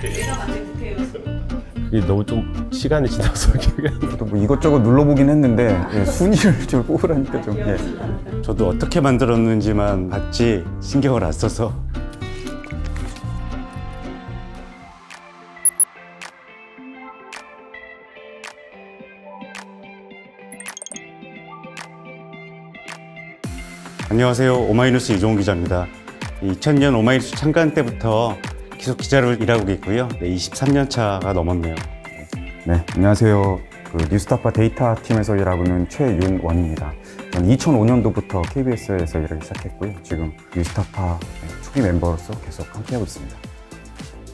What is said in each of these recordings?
내가 만든 국회의원. 그게 너무 좀 시간이 지나서 기억이 안 나요. 저도 뭐 이것저것 눌러보긴 했는데 순위를 좀 뽑으라니까 좀. 저도 어떻게 만들었는지만 봤지 신경을 안 써서. 안녕하세요. 오마이뉴스 이종훈 기자입니다. 2000년 오마이뉴스 창간 때부터 계속 기자로 일하고 있고요. 23년 차가 넘었네요. 네, 안녕하세요. 뉴스타파 데이터 팀에서 일하고 있는 최윤원입니다. 저는 2005년도부터 KBS에서 일하기 시작했고요. 지금 뉴스타파 초기 멤버로서 계속 함께하고 있습니다.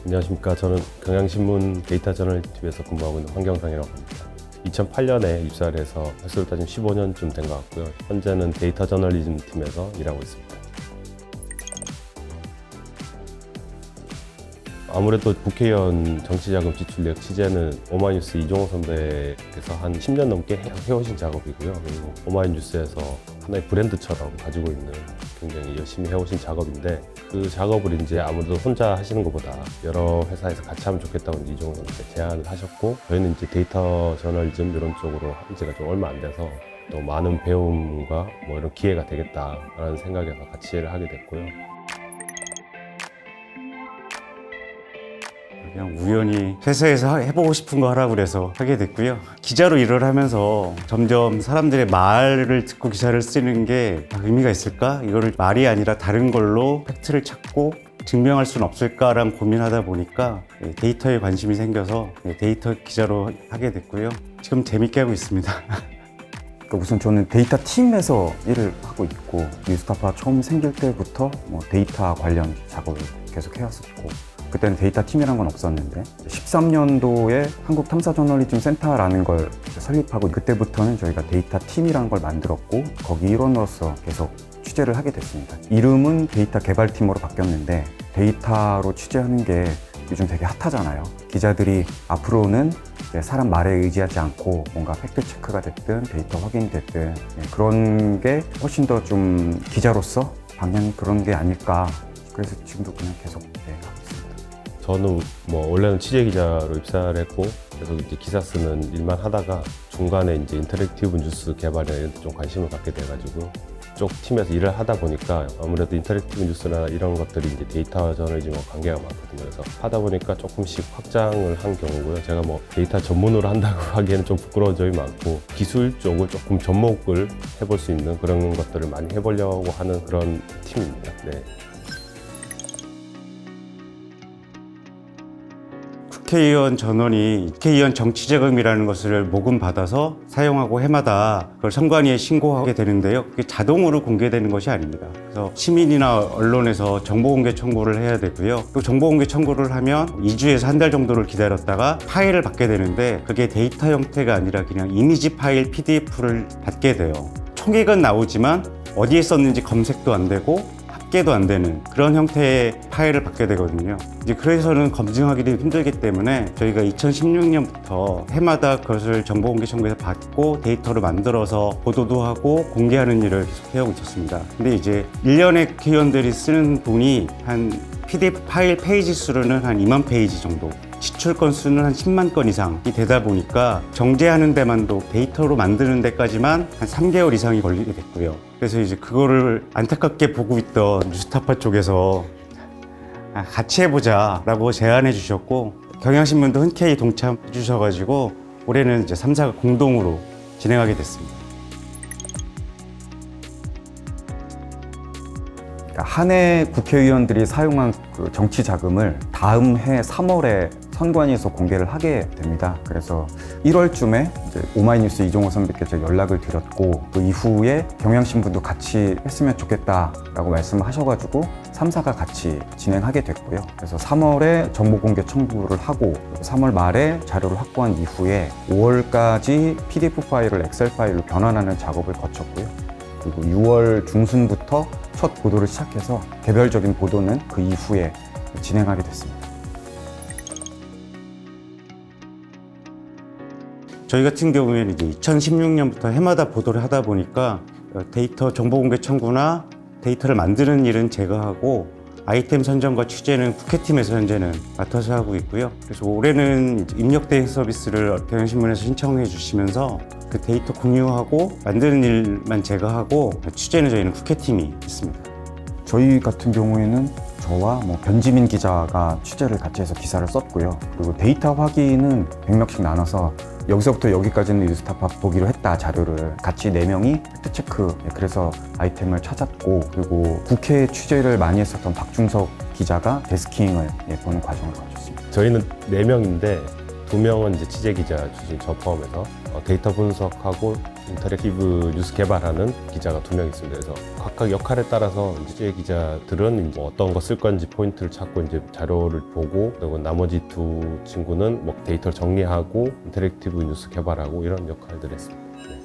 안녕하십니까. 저는 경향신문 데이터 저널리스트에서 근무하고 있는 황경상이라고 합니다. 2008년에 입사를 해서 횟수로 따지면 15년쯤 된 것 같고요. 현재는 데이터 저널리즘 팀에서 일하고 있습니다. 아무래도 국회의원 정치자금 지출력 취재는 오마이뉴스 이종호 선배께서 한 10년 넘게 해오신 작업이고요. 그리고 오마이뉴스에서 하나의 브랜드처럼 가지고 있는 굉장히 열심히 해오신 작업인데, 그 작업을 이제 아무래도 혼자 하시는 것보다 여러 회사에서 같이 하면 좋겠다고 이종호 선배 제안을 하셨고, 저희는 이제 데이터 저널리즘 이런 쪽으로 한 지가 좀 얼마 안 돼서 또 많은 배움과 뭐 이런 기회가 되겠다라는 생각에서 같이 일을 하게 됐고요. 그냥 우연히 회사에서 해보고 싶은 거 하라고 그래서 하게 됐고요. 기자로 일을 하면서 점점 사람들의 말을 듣고 기사를 쓰는 게 의미가 있을까? 이거를 말이 아니라 다른 걸로 팩트를 찾고 증명할 수는 없을까라는 고민하다 보니까 데이터에 관심이 생겨서 데이터 기자로 하게 됐고요. 지금 재밌게 하고 있습니다. 그러니까 우선 저는 데이터 팀에서 일을 하고 있고, 뉴스타파 처음 생길 때부터 뭐 데이터 관련 작업을 계속 해왔었고, 그때는 데이터 팀이란 건 없었는데 13년도에 한국탐사저널리즘 센터라는 걸 설립하고, 그때부터는 저희가 데이터 팀이라는 걸 만들었고 거기 일원으로서 계속 취재를 하게 됐습니다. 이름은 데이터 개발팀으로 바뀌었는데, 데이터로 취재하는 게 요즘 되게 핫하잖아요. 기자들이 앞으로는 사람 말에 의지하지 않고 뭔가 팩트 체크가 됐든 데이터 확인이 됐든 그런 게 훨씬 더 좀 기자로서 방향이 그런 게 아닐까. 그래서 지금도 그냥 계속 하고 있습니다. 저는 뭐 원래는 취재 기자로 입사를 했고, 계속 이제 기사 쓰는 일만 하다가 중간에 이제 인터랙티브 뉴스 개발이나 이런 데 좀 관심을 갖게 돼가지고 쪽 팀에서 일을 하다 보니까 아무래도 인터랙티브 뉴스나 이런 것들이 이제 데이터 저널리즘과 관계가 많거든요. 그래서 하다 보니까 조금씩 확장을 한 경우고요. 제가 뭐 데이터 전문으로 한다고 하기에는 좀 부끄러운 점이 많고, 기술 쪽을 조금 접목을 해볼 수 있는 그런 것들을 많이 해보려고 하는 그런 팀입니다. 네. 국회의원 전원이 국회의원 정치자금이라는 것을 모금받아서 사용하고 해마다 그걸 선관위에 신고하게 되는데요. 그게 자동으로 공개되는 것이 아닙니다. 그래서 시민이나 언론에서 정보공개 청구를 해야 되고요. 또 정보공개 청구를 하면 2주에서 한 달 정도를 기다렸다가 파일을 받게 되는데, 그게 데이터 형태가 아니라 그냥 이미지 파일 PDF를 받게 돼요. 총액은 나오지만 어디에 썼는지 검색도 안 되고 합계도 안 되는 그런 형태의 파일을 받게 되거든요. 이제 그래서는 검증하기도 힘들기 때문에 저희가 2016년부터 해마다 그것을 정보공개 청구에서 받고 데이터를 만들어서 보도도 하고 공개하는 일을 계속 해오고 있었습니다. 근데 이제 1년에 국회의원들이 쓰는 돈이 한 PDF 파일 페이지 수로는 한 2만 페이지 정도, 지출 건수는 한 10만 건 이상이 되다 보니까 정제하는 데만도 데이터로 만드는 데까지만 한 3개월 이상이 걸리게 됐고요. 그래서 이제 그거를 안타깝게 보고 있던 뉴스타파 쪽에서 같이 해보자 라고 제안해 주셨고, 경향신문도 흔쾌히 동참해 주셔가지고 올해는 이제 3사가 공동으로 진행하게 됐습니다. 한 해 국회의원들이 사용한 그 정치 자금을 다음 해 3월에 선관위에서 공개를 하게 됩니다. 그래서 1월쯤에 이제 오마이뉴스 이종호 선배께 제가 연락을 드렸고, 그 이후에 경향신문도 같이 했으면 좋겠다라고 말씀을 하셔가지고 3사가 같이 진행하게 됐고요. 그래서 3월에 정보공개 청구를 하고 3월 말에 자료를 확보한 이후에 5월까지 PDF 파일을 엑셀 파일로 변환하는 작업을 거쳤고요. 그리고 6월 중순부터 첫 보도를 시작해서 개별적인 보도는 그 이후에 진행하게 됐습니다. 저희 같은 경우에는 이제 2016년부터 해마다 보도를 하다 보니까 데이터 정보 공개 청구나 데이터를 만드는 일은 제가 하고 아이템 선정과 취재는 국회팀에서 현재는 맡아서 하고 있고요. 그래서 올해는 입력 데이터 서비스를 경향신문에서 신청해 주시면서 그 데이터 공유하고 만드는 일만 제가 하고 취재는 저희는 국회팀이 있습니다. 저희 같은 경우에는 저와 변지민 기자가 취재를 같이 해서 기사를 썼고요. 그리고 데이터 확인은 100명씩 나눠서 여기서부터 여기까지는 뉴스타파 보기로 했다 자료를 같이 4명이 팩트체크, 그래서 아이템을 찾았고, 그리고 국회 취재를 많이 했었던 박중석 기자가 데스킹을 보는 과정을 거쳤습니다. 저희는 4명인데 2명은 이제 취재 기자 출신 저 포함해서 데이터 분석하고 인터랙티브 뉴스 개발하는 기자가 2명 있습니다. 그래서 각각 역할에 따라서 취재 기자들은 이제 어떤 거 쓸 건지 포인트를 찾고 이제 자료를 보고, 그리고 나머지 2 친구는 뭐 데이터를 정리하고 인터랙티브 뉴스 개발하고 이런 역할들을 했습니다. 네.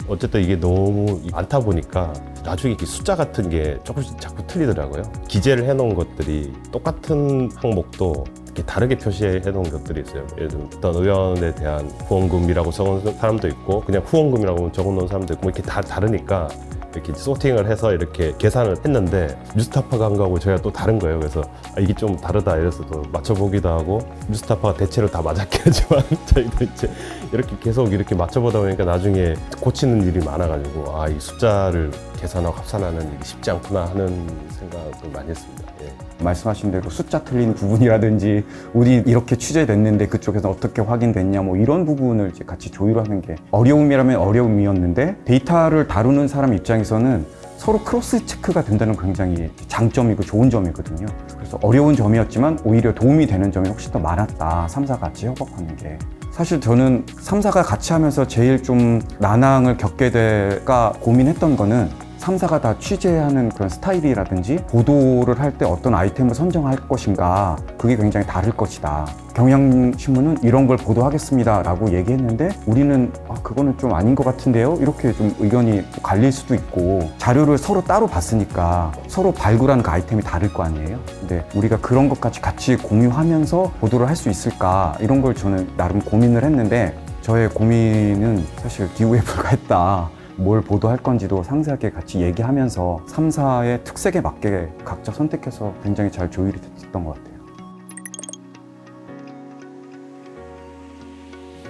어쨌든 이게 너무 많다 보니까 나중에 이렇게 숫자 같은 게 조금씩 자꾸 틀리더라고요. 기재를 해놓은 것들이 똑같은 항목도 이렇게 다르게 표시해 놓은 것들이 있어요. 예를 들면 어떤 의원에 대한 후원금이라고 적어놓은 사람도 있고, 그냥 후원금이라고 적어놓은 사람도 있고, 이렇게 다 다르니까 이렇게 소팅을 해서 이렇게 계산을 했는데, 뉴스타파가 한 거하고 저희가 또 다른 거예요. 그래서 이게 좀 다르다 이래서 또 맞춰보기도 하고, 뉴스타파가 대체로 다 맞았긴 하지만 저희도 이제 이렇게 계속 이렇게 맞춰보다 보니까 나중에 고치는 일이 많아가지고, 이 숫자를 계산하고 합산하는 일이 쉽지 않구나 하는 생각을 많이 했습니다. 예. 말씀하신 대로 숫자 틀린 부분이라든지, 우리 이렇게 취재됐는데 그쪽에서 어떻게 확인됐냐, 이런 부분을 이제 같이 조율하는 게 어려움이라면 어려움이었는데, 데이터를 다루는 사람 입장에서는 서로 크로스 체크가 된다는 굉장히 장점이고 좋은 점이거든요. 그래서 어려운 점이었지만 오히려 도움이 되는 점이 훨씬 더 많았다. 3사 같이 협업하는 게. 사실 저는 3사가 같이 하면서 제일 좀 난항을 겪게 될까 고민했던 거는, 3사가 다 취재하는 그런 스타일이라든지 보도를 할 때 어떤 아이템을 선정할 것인가, 그게 굉장히 다를 것이다. 경향신문은 이런 걸 보도하겠습니다 라고 얘기했는데, 우리는 그거는 좀 아닌 것 같은데요, 이렇게 좀 의견이 갈릴 수도 있고, 자료를 서로 따로 봤으니까 서로 발굴하는 그 아이템이 다를 거 아니에요. 근데 우리가 그런 것까지 같이 공유하면서 보도를 할 수 있을까, 이런 걸 저는 나름 고민을 했는데, 저의 고민은 사실 기우에 불과했다. 뭘 보도할 건지도 상세하게 같이 얘기하면서 3사의 특색에 맞게 각자 선택해서 굉장히 잘 조율이 됐던 것 같아요.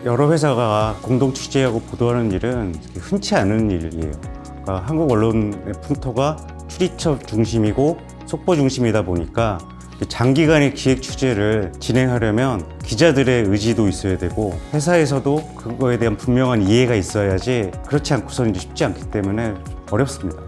여러 회사가 공동 취재하고 보도하는 일은 흔치 않은 일이에요. 그러니까 한국 언론의 풍토가 출입처 중심이고 속보 중심이다 보니까 장기간의 기획 취재를 진행하려면 기자들의 의지도 있어야 되고, 회사에서도 그거에 대한 분명한 이해가 있어야지, 그렇지 않고서는 이제 쉽지 않기 때문에 어렵습니다.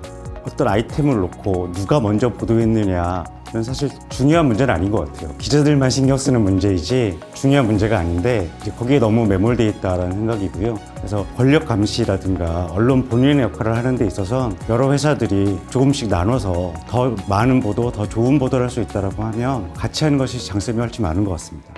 어떤 아이템을 놓고 누가 먼저 보도했느냐는 사실 중요한 문제는 아닌 것 같아요. 기자들만 신경 쓰는 문제이지 중요한 문제가 아닌데, 이제 거기에 너무 매몰되어 있다는 생각이고요. 그래서 권력 감시라든가 언론 본연의 역할을 하는 데 있어서 여러 회사들이 조금씩 나눠서 더 많은 보도, 더 좋은 보도를 할 수 있다고 하면 같이 하는 것이 장점이 훨씬 많은 것 같습니다.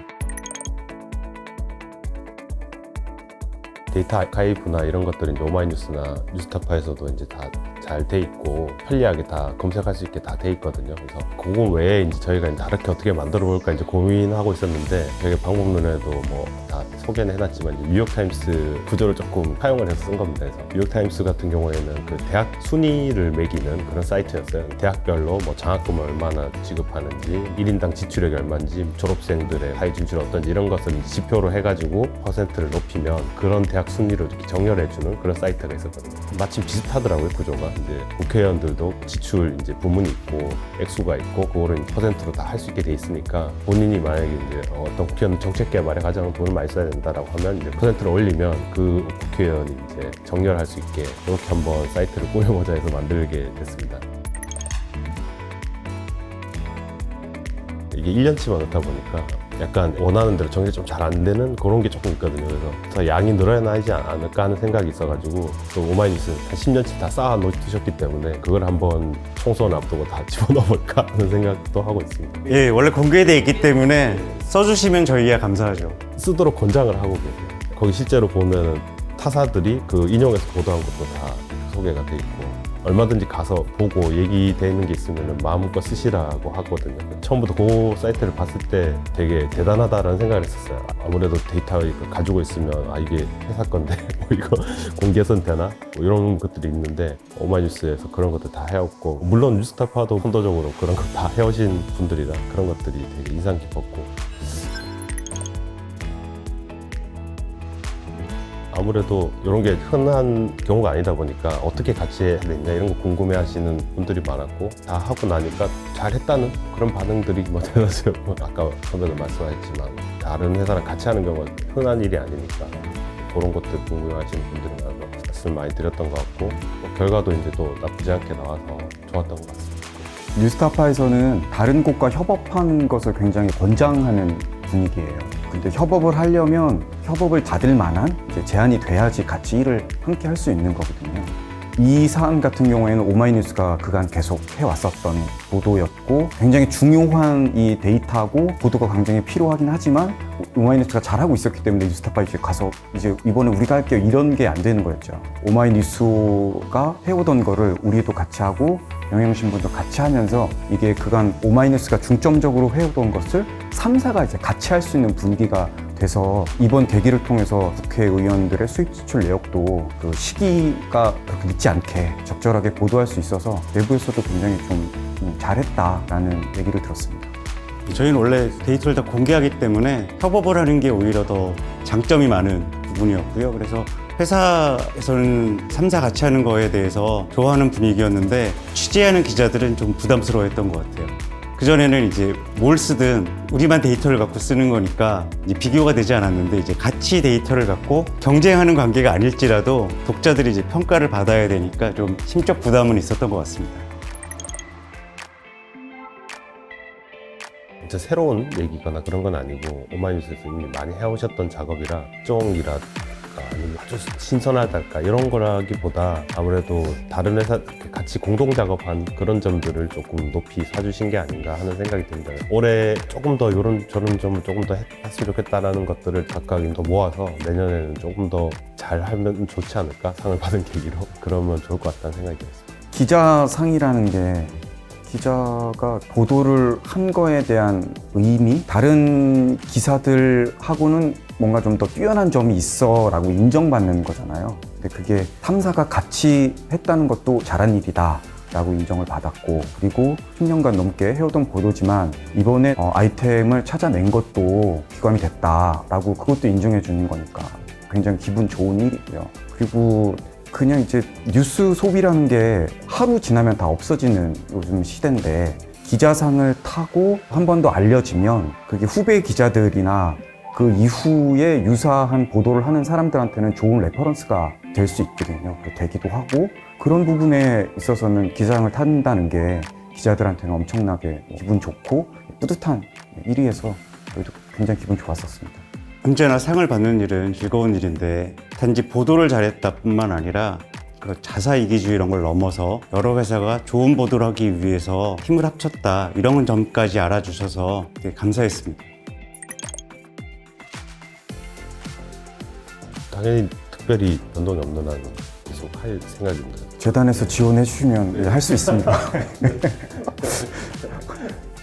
데이터 아카이브나 이런 것들은 이제 오마이뉴스나 뉴스타파에서도 이제 다 잘 돼 있고 편리하게 다 검색할 수 있게 다 돼 있거든요. 그래서 그거 외에 이제 저희가 이제 다르게 어떻게 만들어 볼까 이제 고민하고 있었는데, 저희 방법론에도 뭐 다 소개는 해놨지만 이제 뉴욕타임스 구조를 조금 사용을 해서 쓴 겁니다. 그래서 뉴욕타임스 같은 경우에는 그 대학 순위를 매기는 그런 사이트였어요. 대학별로 뭐 장학금을 얼마나 지급하는지, 1인당 지출액이 얼마인지, 졸업생들의 사회 진출 어떤지 이런 것을 이제 지표로 해가지고 퍼센트를 높이면 그런 대학 순위로 이렇게 정렬해주는 그런 사이트가 있었거든요. 마침 비슷하더라고요, 구조가. 이제 국회의원들도 지출 이제 부문이 있고 액수가 있고 그거를 퍼센트로 다 할 수 있게 돼 있으니까, 본인이 만약에 이제 어떤 국회의원 정책 개발에 가장 돈을 많이 써야 된다라고 하면 이제 퍼센트를 올리면 그 국회의원이 이제 정렬할 수 있게 이렇게 한번 사이트를 꾸며보자 해서 만들게 됐습니다. 이게 1년치만 넣다 보니까 약간 원하는 대로 정리 좀 잘 안 되는 그런 게 조금 있거든요. 그래서 더 양이 늘어나지 않을까 하는 생각이 있어가지고, 또 오마이뉴스 한 10년치 다 쌓아 놓으셨기 때문에 그걸 한번 총선 앞두고 다 집어넣어볼까 하는 생각도 하고 있습니다. 예, 원래 공개되어 있기 때문에 써주시면 저희야 감사하죠. 쓰도록 권장을 하고 계세요. 거기 실제로 보면 타사들이 그 인용해서 보도한 것도 다 소개가 돼 있고, 얼마든지 가서 보고 얘기되는 게 있으면 마음껏 쓰시라고 하거든요. 처음부터 그 사이트를 봤을 때 되게 대단하다라는 생각을 했었어요. 아무래도 데이터를 가지고 있으면 이게 회사 건데 뭐 이거 공개선 되나? 뭐 이런 것들이 있는데 오마이뉴스에서 그런 것들 다 해왔고, 물론 뉴스타파도 선도적으로 그런 거 다 해오신 분들이라 그런 것들이 되게 인상 깊었고, 아무래도 이런 게 흔한 경우가 아니다 보니까 어떻게 같이 해야 되냐 이런 거 궁금해 하시는 분들이 많았고, 다 하고 나니까 잘했다는 그런 반응들이 뭐 대다수요. 아까 선배도 말씀하셨지만 다른 회사랑 같이 하는 경우가 흔한 일이 아니니까 그런 것들 궁금해 하시는 분들이 많아서 말씀 많이 드렸던 것 같고, 뭐 결과도 이제 또 나쁘지 않게 나와서 좋았던 것 같습니다. 뉴스타파에서는 다른 곳과 협업하는 것을 굉장히 권장하는 분위기예요. 근데 협업을 하려면 협업을 받을 만한 이제 제안이 돼야지 같이 일을 함께 할 수 있는 거거든요. 이 사안 같은 경우에는 오마이뉴스가 그간 계속 해왔었던 보도였고, 굉장히 중요한 이 데이터고 보도가 굉장히 필요하긴 하지만 오마이뉴스가 잘하고 있었기 때문에 뉴스타파 이제 가서 이제 이번에 우리가 할게요 이런 게 안 되는 거였죠. 오마이뉴스가 해오던 거를 우리도 같이 하고 경향신문도 같이 하면서 이게 그간 오마이뉴스가 중점적으로 해오던 것을 3사가 이제 같이 할 수 있는 분위기가 돼서 이번 계기를 통해서 국회의원들의 수입 지출 내역도 그 시기가 그렇게 늦지 않게 적절하게 보도할 수 있어서 내부에서도 굉장히 좀 잘했다라는 얘기를 들었습니다. 저희는 원래 데이터를 다 공개하기 때문에 협업을 하는 게 오히려 더 장점이 많은 부분이었고요. 그래서 회사에서는 3사 같이 하는 거에 대해서 좋아하는 분위기였는데 취재하는 기자들은 좀 부담스러워했던 것 같아요. 그전에는 이제 뭘 쓰든 우리만 데이터를 갖고 쓰는 거니까 이제 비교가 되지 않았는데, 이제 같이 데이터를 갖고 경쟁하는 관계가 아닐지라도 독자들이 이제 평가를 받아야 되니까 좀 심적 부담은 있었던 것 같습니다. 진짜 새로운 얘기거나 그런 건 아니고 오마이뉴스에서 이미 많이 해오셨던 작업이라 특종이라 아니면 아주 신선하달까 이런 거라기보다 아무래도 다른 회사 같이 공동 작업한 그런 점들을 조금 높이 사주신 게 아닌가 하는 생각이 듭니다. 올해 조금 더 이런 저런 점을 조금 더 했으면 좋겠다라는 것들을 각각 더 모아서 내년에는 조금 더 잘하면 좋지 않을까, 상을 받은 계기로 그러면 좋을 것 같다는 생각이 들었습니다. 기자상이라는 게 기자가 보도를 한 거에 대한 의미, 다른 기사들하고는 뭔가 좀 더 뛰어난 점이 있어 라고 인정받는 거잖아요. 근데 그게 3사가 같이 했다는 것도 잘한 일이다 라고 인정을 받았고, 그리고 10년간 넘게 해오던 보도지만 이번에 아이템을 찾아낸 것도 기감이 됐다 라고 그것도 인정해 주는 거니까 굉장히 기분 좋은 일이고요. 그리고 그냥 이제 뉴스 소비라는 게 하루 지나면 다 없어지는 요즘 시대인데, 기자상을 타고 한 번 더 알려지면 그게 후배 기자들이나 그 이후에 유사한 보도를 하는 사람들한테는 좋은 레퍼런스가 될 수 있거든요. 되기도 하고, 그런 부분에 있어서는 기자상을 탄다는 게 기자들한테는 엄청나게 기분 좋고 뿌듯한 일이어서 저희도 굉장히 기분 좋았었습니다. 언제나 상을 받는 일은 즐거운 일인데, 단지 보도를 잘했다 뿐만 아니라 그 자사 이기주의 이런 걸 넘어서 여러 회사가 좋은 보도를 하기 위해서 힘을 합쳤다, 이런 점까지 알아주셔서 되게 감사했습니다. 당연히 특별히 변동이 없는 한 계속 할 생각입니다. 재단에서 지원해 주시면 할 수 있습니다.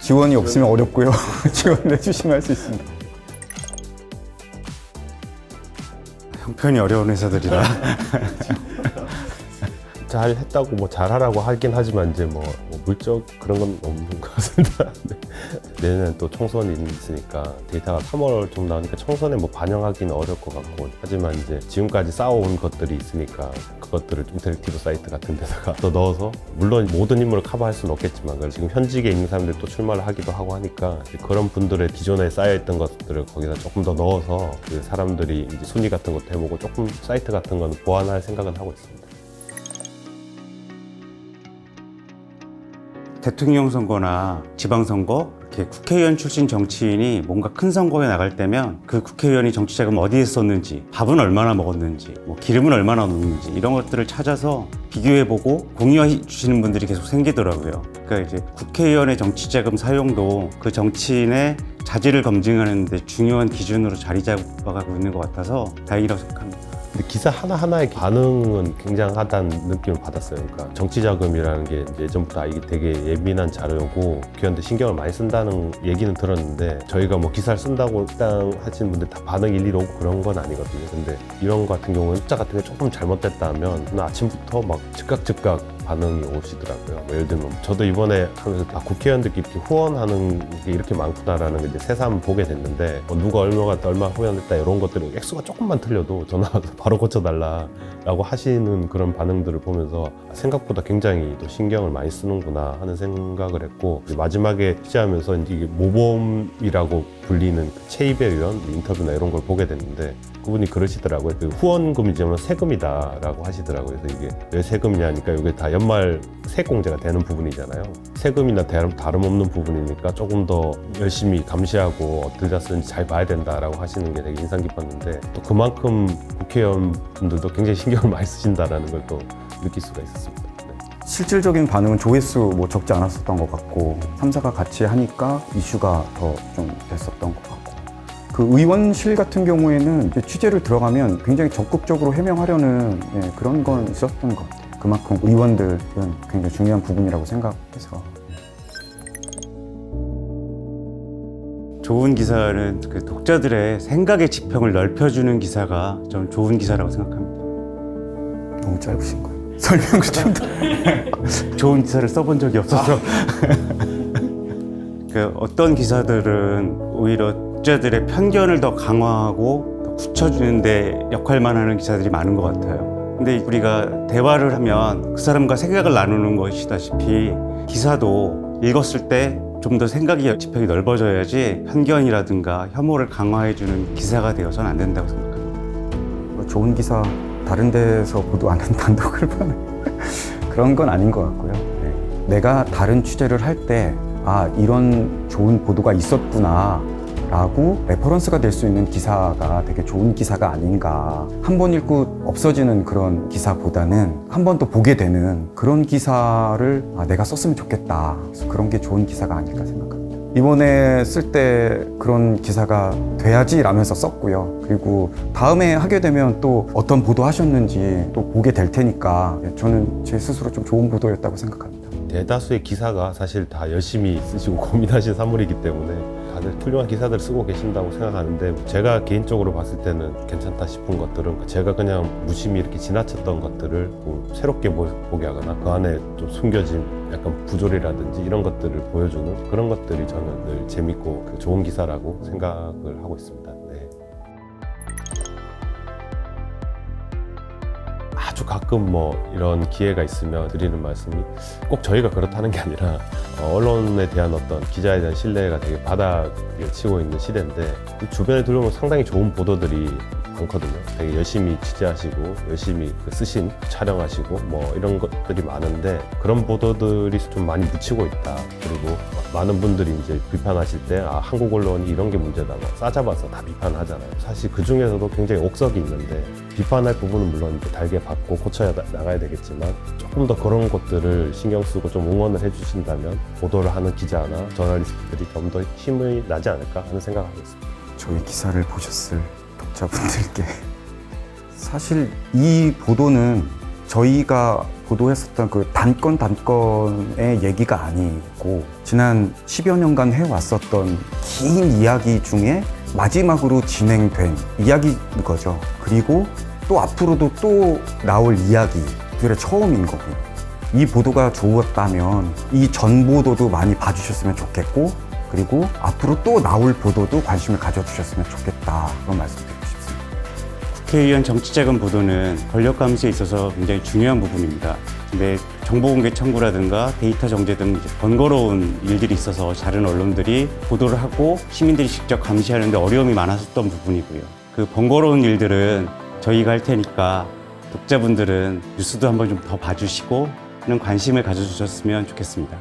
지원이 없으면 어렵고요. 지원해 주시면 할 수 있습니다. 형편이 어려운 회사들이라 잘 했다고 뭐 잘하라고 하긴 하지만 이제 뭐 물적 그런 건 없는 것 같습니다. 네. 내년엔 또 총선이 있으니까 데이터가 3월 정도 나오니까 총선에 뭐 반영하기는 어려울 것 같고, 하지만 이제 지금까지 쌓아온 것들이 있으니까 그것들을 인터랙티브 사이트 같은 데다가 더 넣어서, 물론 모든 인물을 커버할 수는 없겠지만 지금 현직에 있는 사람들이 또 출마를 하기도 하고 하니까 그런 분들의 기존에 쌓여있던 것들을 거기다 조금 더 넣어서 그 사람들이 이제 순위 같은 것도 해보고 조금 사이트 같은 거는 보완할 생각은 하고 있습니다. 대통령 선거나 지방선거, 이렇게 국회의원 출신 정치인이 뭔가 큰 선거에 나갈 때면 그 국회의원이 정치자금 어디에 썼는지, 밥은 얼마나 먹었는지, 뭐 기름은 얼마나 넣는지 이런 것들을 찾아서 비교해보고 공유해 주시는 분들이 계속 생기더라고요. 그러니까 이제 국회의원의 정치자금 사용도 그 정치인의 자질을 검증하는 데 중요한 기준으로 자리 잡아가고 있는 것 같아서 다행이라고 생각합니다. 근데 기사 하나하나의 반응은 굉장하다는 느낌을 받았어요. 그러니까 정치자금이라는 게 이제 예전부터 이게 되게 예민한 자료고 국회의원들 신경을 많이 쓴다는 얘기는 들었는데 저희가 뭐 기사를 쓴다고 딱 하시는 분들 다 반응 일일이 오고 그런 건 아니거든요. 근데 이런 거 같은 경우는 숫자 같은 게 조금 잘못됐다면 그날 아침부터 막 즉각 반응이 오시더라고요. 뭐 예를 들면 저도 이번에 하면서 국회의원들끼리 이렇게 후원하는 게 이렇게 많구나라는 걸 이제 새삼 보게 됐는데 뭐 누가 얼마 후원했다 이런 것들은 액수가 조금만 틀려도 전화 와서 바로 고쳐달라라고 하시는 그런 반응들을 보면서 생각보다 굉장히 또 신경을 많이 쓰는구나 하는 생각을 했고 마지막에 취재하면서 이제 이게 모범이라고 불리는 그 최이배 의원 인터뷰나 이런 걸 보게 됐는데 그분이 그러시더라고요. 그 후원금이지만 세금이다라고 하시더라고요. 그래서 이게 왜 세금이냐니까 이게 다 연말 세액공제가 되는 부분이잖아요. 세금이나 다름없는 부분이니까 조금 더 열심히 감시하고 어떻게 다 쓰는지 잘 봐야 된다라고 하시는 게 되게 인상 깊었는데 또 그만큼 국회의원 분들도 굉장히 신경을 많이 쓰신다라는 걸 또 느낄 수가 있었습니다. 네. 실질적인 반응은 조회수 뭐 적지 않았었던 것 같고 3사가 같이 하니까 이슈가 더 좀 됐었던 것 같고 그 의원실 같은 경우에는 이제 취재를 들어가면 굉장히 적극적으로 해명하려는 그런 건 있었던 것 같아요. 그만큼 의원들은 굉장히 중요한 부분이라고 생각해서 좋은 기사는 그 독자들의 생각의 지평을 넓혀주는 기사가 저는 좋은 기사라고 생각합니다. 너무 짧으신 거예요. 설명을 좀 더. 좋은 기사를 써본 적이 없어서 그 어떤 기사들은 오히려 독자들의 편견을 더 강화하고 더 굳혀주는 데 역할만 하는 기사들이 많은 것 같아요. 근데 우리가 대화를 하면 그 사람과 생각을 나누는 것이다시피 기사도 읽었을 때 좀 더 생각의 지평이 넓어져야지 편견이라든가 혐오를 강화해주는 기사가 되어서는 안 된다고 생각합니다. 좋은 기사 다른 데서 보도 안 한 단독을 보는 그런 건 아닌 것 같고요. 네. 내가 다른 취재를 할 때 이런 좋은 보도가 있었구나 라고 레퍼런스가 될 수 있는 기사가 되게 좋은 기사가 아닌가. 한 번 읽고 없어지는 그런 기사보다는 한 번 더 보게 되는 그런 기사를 내가 썼으면 좋겠다. 그래서 그런 게 좋은 기사가 아닐까 생각합니다. 이번에 쓸 때 그런 기사가 돼야지 라면서 썼고요. 그리고 다음에 하게 되면 또 어떤 보도 하셨는지 또 보게 될 테니까 저는 제 스스로 좀 좋은 보도였다고 생각합니다. 대다수의 기사가 사실 다 열심히 쓰시고 고민하신 사물이기 때문에 다들 훌륭한 기사들 쓰고 계신다고 생각하는데 제가 개인적으로 봤을 때는 괜찮다 싶은 것들은 제가 그냥 무심히 이렇게 지나쳤던 것들을 또 새롭게 보게 하거나 그 안에 좀 숨겨진 약간 부조리라든지 이런 것들을 보여주는 그런 것들이 저는 늘 재밌고 좋은 기사라고 생각을 하고 있습니다. 네. 아주 가끔 뭐 이런 기회가 있으면 드리는 말씀이 꼭 저희가 그렇다는 게 아니라 언론에 대한 어떤 기자에 대한 신뢰가 되게 바닥을 치고 있는 시대인데 주변에 들어보면 상당히 좋은 보도들이 많거든요. 되게 열심히 취재하시고 열심히 쓰신 촬영하시고 뭐 이런 것들이 많은데 그런 보도들이 좀 많이 묻히고 있다. 그리고 많은 분들이 이제 비판하실 때 한국 언론이 이런 게 문제다. 뭐 싸잡아서 다 비판하잖아요. 사실 그 중에서도 굉장히 옥석이 있는데 비판할 부분은 물론 이제 달게 받고 고쳐야 나가야 되겠지만 조금 더 그런 것들을 신경 쓰고 좀 응원을 해주신다면 보도를 하는 기자나 저널리스트들이 좀 더 힘이 나지 않을까 하는 생각을 하고 있습니다. 저희 기사를 보셨을 독자분들께 사실 이 보도는 저희가 보도했었던 그 단건의 얘기가 아니고 지난 10여 년간 해왔었던 긴 이야기 중에 마지막으로 진행된 이야기인 거죠. 그리고 또 앞으로도 또 나올 이야기들의 처음인 거고요. 이 보도가 좋았다면 이 전 보도도 많이 봐주셨으면 좋겠고 그리고 앞으로 또 나올 보도도 관심을 가져주셨으면 좋겠다. 그런 말씀 드리고 싶습니다. 국회의원 정치자금 보도는 권력 감시에 있어서 굉장히 중요한 부분입니다. 근데 정보공개 청구라든가 데이터 정제 등 이제 번거로운 일들이 있어서 다른 언론들이 보도를 하고 시민들이 직접 감시하는데 어려움이 많았었던 부분이고요. 그 번거로운 일들은 저희가 할 테니까 독자분들은 뉴스도 한번 좀 더 봐주시고 관심을 가져주셨으면 좋겠습니다.